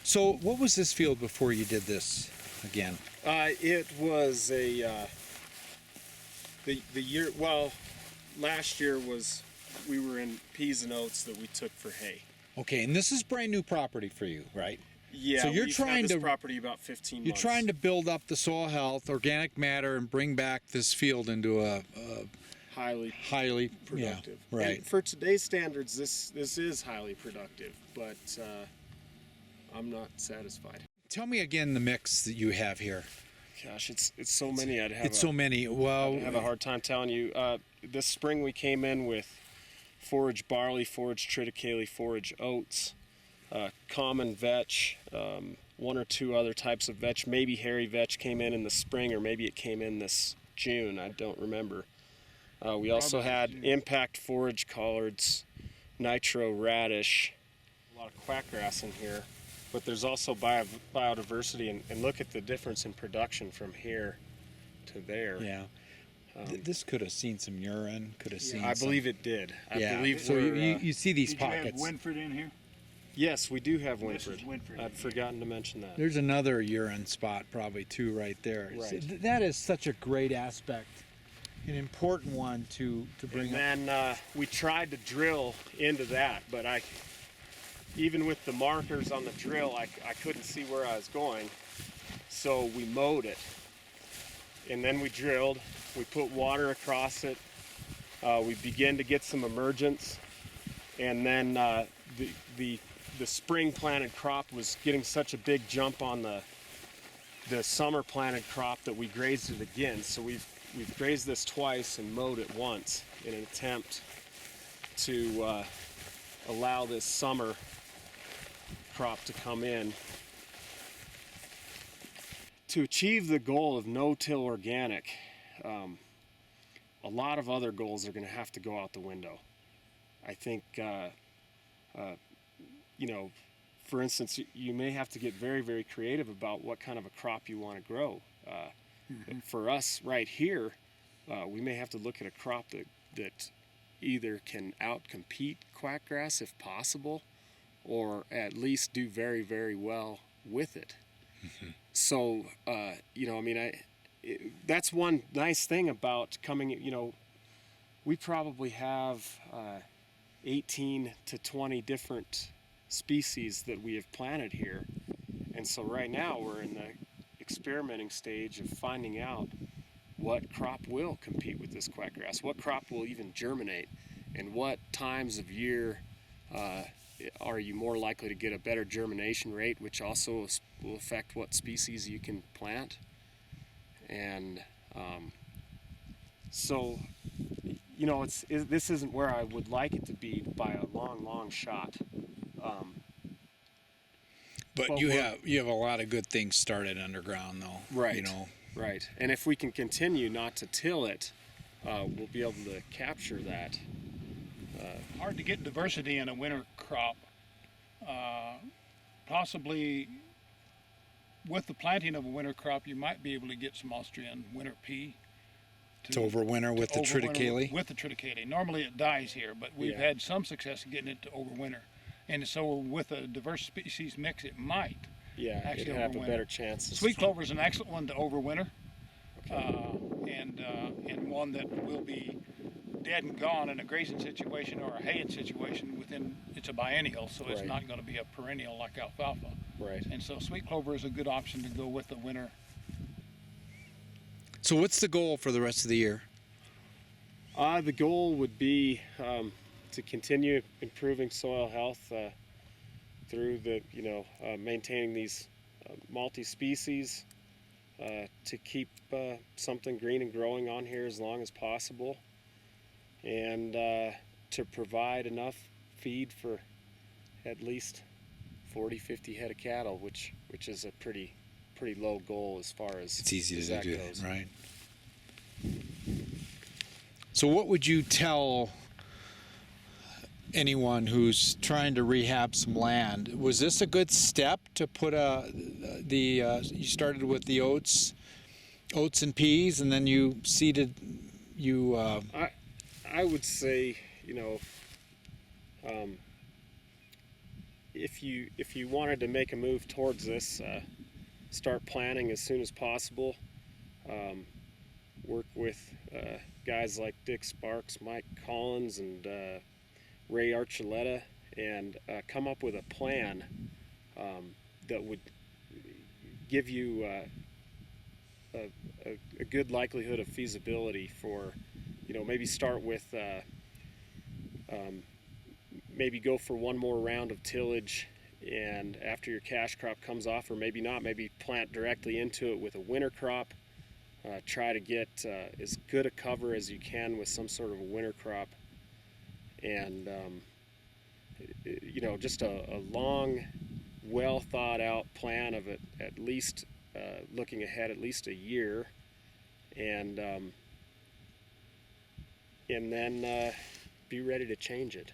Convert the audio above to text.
So what was this field before you did this again? It was a the year. Well, last year we were in peas and oats that we took for hay. Okay, and this is brand new property for you, right? Yeah, so we've had this property about 15 months. You're trying to build up the soil health, organic matter, and bring back this field into a highly productive. Yeah, right. And for today's standards, this is highly productive, but I'm not satisfied. Tell me again the mix that you have here. Gosh, it's so many. I'd have so many. Well, I'd have a hard time telling you. This spring we came in with forage barley, forage triticale, forage oats, common vetch, one or two other types of vetch. Maybe hairy vetch came in the spring, or maybe it came in this June. I don't remember. We also had impact forage collards, nitro radish, a lot of quackgrass in here. But there's also biodiversity, and look at the difference in production from here to there. Yeah. This could have seen some urine, could have seen I believe it did. I believe so you see these did pockets. You have Winford in here? Yes, we do have Winford. Winford. I'd forgotten to mention that. There's another urine spot probably too right there. Right. So that is such a great aspect, an important one to bring up. And then we tried to drill into that, but even with the markers on the drill, I couldn't see where I was going. So we mowed it. And then we drilled, we put water across it. We began to get some emergence. And then the spring planted crop was getting such a big jump on the summer planted crop that we grazed it again. So we've grazed this twice and mowed it once in an attempt to allow this summer crop to come in. To achieve the goal of no-till organic, a lot of other goals are going to have to go out the window. I think, for instance, you may have to get very, very creative about what kind of a crop you want to grow. For us right here, we may have to look at a crop that either can outcompete quackgrass if possible, or at least do very, very well with it. So, that's one nice thing about coming, we probably have 18 to 20 different species that we have planted here. And so right now we're in the experimenting stage of finding out what crop will compete with this quackgrass, what crop will even germinate, and what times of year are you more likely to get a better germination rate, which also will affect what species you can plant. And so, this isn't where I would like it to be by a long, long shot. But you have a lot of good things started underground, though. Right. Right. And if we can continue not to till it, we'll be able to capture that. Hard to get diversity in a winter crop. Possibly with the planting of a winter crop, you might be able to get some Austrian winter pea to overwinter with the triticale? With the triticale. Normally it dies here, but we've had some success in getting it to overwinter. And so with a diverse species mix, it might actually have overwinter. A better chance. Sweet clover is an excellent one to overwinter, and one that will be dead and gone in a grazing situation or a haying situation it's a biennial, so it's not going to be a perennial like alfalfa. Right. And so sweet clover is a good option to go with the winter. So what's the goal for the rest of the year? The goal would be to continue improving soil health through maintaining these multi-species, to keep something green and growing on here as long as possible, and to provide enough feed for at least 40-50 head of cattle, which is a pretty low goal as far as it's easy to do goes. Right. So what would you tell anyone who's trying to rehab some land? Was this a good step to put you started with the oats and peas, and then you seeded I would say, if you wanted to make a move towards this, start planning as soon as possible. Work with guys like Dick Sparks, Mike Collins, and Ray Archuleta, and come up with a plan that would give you a good likelihood of feasibility for, maybe start with maybe go for one more round of tillage, and after your cash crop comes off, or maybe not, maybe plant directly into it with a winter crop. Try to get as good a cover as you can with some sort of a winter crop, and just a long, well thought out plan of it, at least looking ahead at least a year, and then be ready to change it.